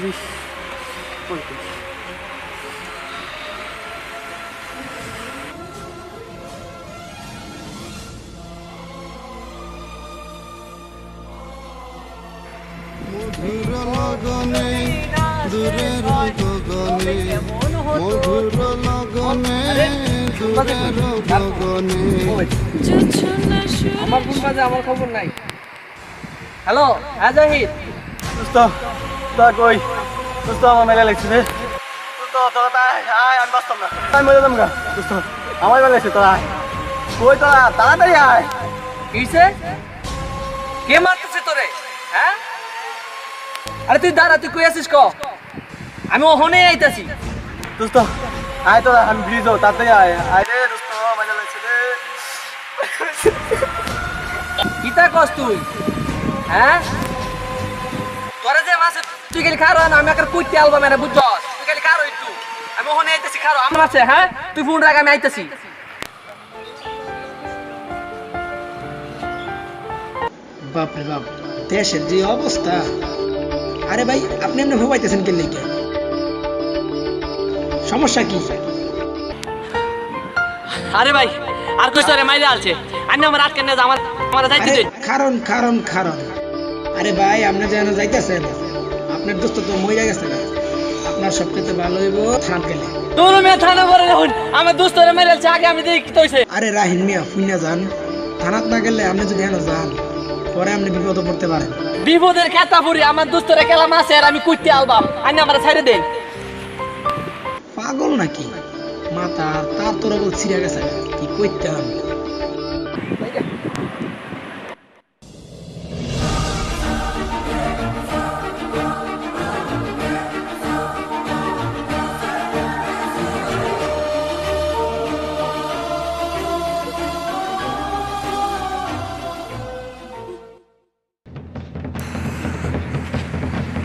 40 50 মধুর লগনে দূরের গগনে মধুর লগনে দূরের গগনে আমার ফোন বাজে আমার খবর নাই হ্যালো হ্যাঁ জাহিদ দোস্ত তা কই দোস্ত আমার মেলা লাগছে রে দোস্ত তোরা আয় আমি বাঁচতাম না আমি মরে যাম গা দোস্ত আমার মেলা লাগছে তোরা কই তোরা তাড়াতাড়ি আয় কিসে কে মারতেছে তোরে হ্যাঁ আরে তুই দাঁড়া তুই কই আছিস ক আমি ওখানে আইতাছি দোস্ত আয় তোরা আমি ব্রিজ তাড়াতাড়ি আয় আয় রে দোস্ত মেলা লাগছে রে কিতা কস তুই হ্যাঁ তোরা যে মাসে তুই খালি খারো না আমি একটা কইতে আলবা মেরে বুঝছস তুই খালি খারো একটু আমি ওখানে আইতাছি খারো আমার আছে হ্যাঁ তুই ফোন রাখ আমি আইতাছি বাপরে বাপ দেশের যে অবস্থা আরে ভাই আপনি এমনি ভোগাইতেছেন কে লেগে সমস্যা কি আরে ভাই আর কইছ রে মাইরা আছে আমি আমার আটকে না আমার আমার যাইতে আরে দে কারণ কারণ কারণ আরে ভাই আপনি যেন যাইতেছেন আপনার দোস্ত তো মইরা গেছে না আপনার সবচেয়ে ভালো হইব থান গেলে তোর মে থানা পরে যখন আমার দোস্তরে মাইরা আছে আগে আমি দেখি কি হইছে আরে রাহিন মিয়া ফুইনা যান থানাত না গেলে আপনি যদি হেন যান পরে আপনি বিপদে পড়তে পারেন বিপদের খেতা পুরি আমার দোস্তরে কেলাম আছে আর আমি কইতে আলবাম আইনা আমার ছাইরে দেন পাগল নাকি মাথা তার তোরা বল ছিড়ে গেছে কি কইতাম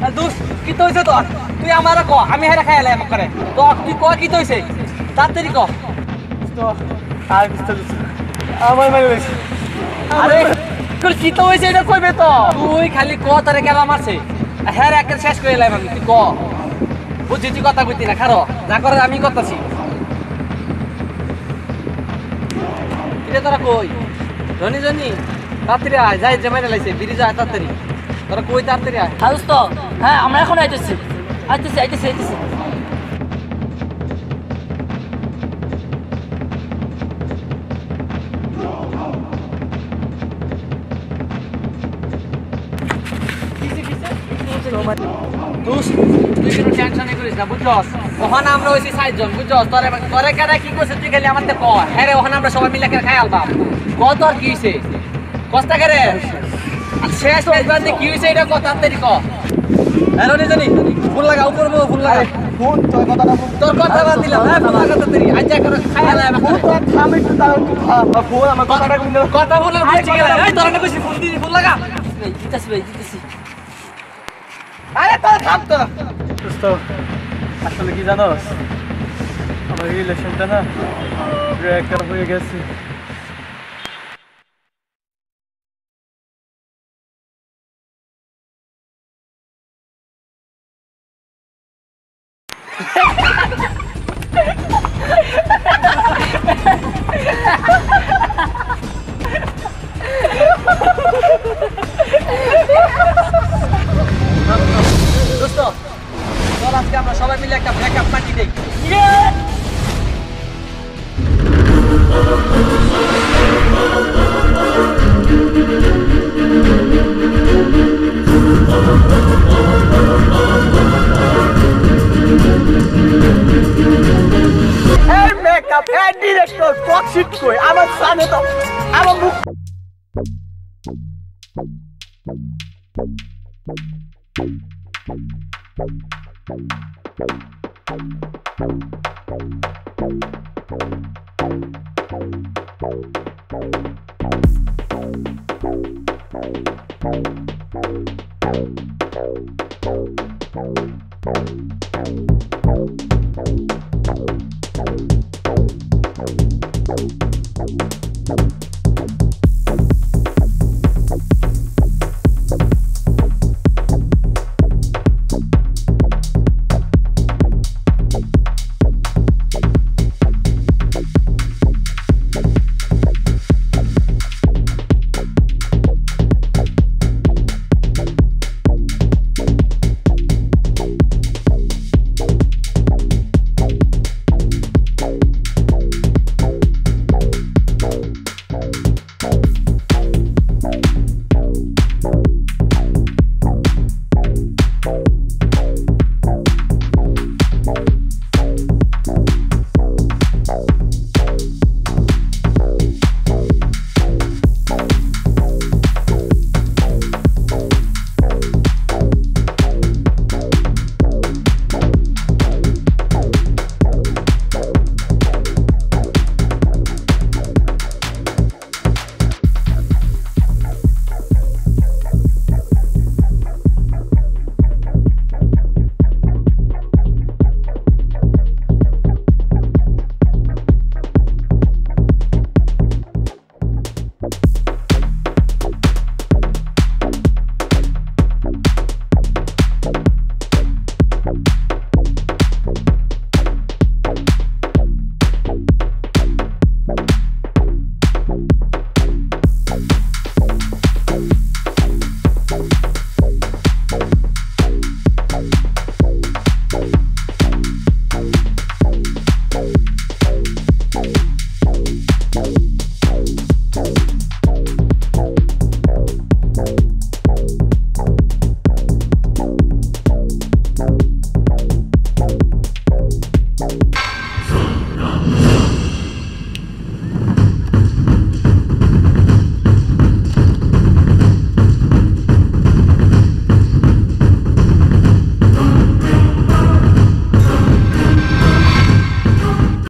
আর দোস্ত কি হইছে তোর তুই আমারে ক আমি হেরে খাইলে আমাক করে তো তুই ক কি হইছে তাড়াতাড়ি ক দোস্ত আর বিস্তার আমার মেলা লাগছে আরে তোর কি তো হইছে এটা কইবে তো তুই খালি ক তারে কেলা মারছে হেরে একের শেষ করে লাইম আমি তুই ক বুঝছি তুই কথা কইতি না খারো যা করে আমি করতেছি কিরে তোরা কই জনি জনি তাড়াতাড়ি আয় যাই জমাইতে লাইছে বিড়ি যা তাড়াতাড়ি তোরা কই তাড়াতাড়ি আয় হ্যাঁ দোস্ত হ্যাঁ আমরা এখন আইতেছি আইতেছি আইতেছি আইতেছি দোস্ত তুই কোনো টেনশনই করিস না বুঝছস ওখানে আমরা হইছি ৬০ জন বুঝছস তোরে তোরে কারা কি করছিস তুই খালি আমাদের ক হ্যাঁ রে ওখানে আমরা সবাই মিলে খাই আলবাম কত আর কি হইছে কষ্ট করে আর শেষ হইবার কি হইছে এটা কত তাড়াতাড়ি ক হ্যালো নি জানি ফুল লাগা উপর ফুল লাগা ফোন তোর কথাটা তোর কথা বাদ দিলাম হ্যাঁ ফুল লাগা তাড়াতাড়ি আচ্ছা করে খাই আলাম ফোন তো থাম একটু দাও একটু ফোন আমার কথাটা কইলে কথা বলে বুঝছি গেল এই তোর না কইছি ফুল দি ফুল লাগা ভাই জিতাছি ভাই জিতাছি আরে তোর থাম তো দোস্ত আসলে কি জানোস আমার রিলেশনটা না ব্রেকআপ হয়ে গেছে দোস্ত চল আজকে আমরা সবাই মিলে একটা ব্রেকআপ পার্টি দেই এই মেকআপ এই ডিরেক্টর টক্সিক কই আমার সামনে তো আমার মুখ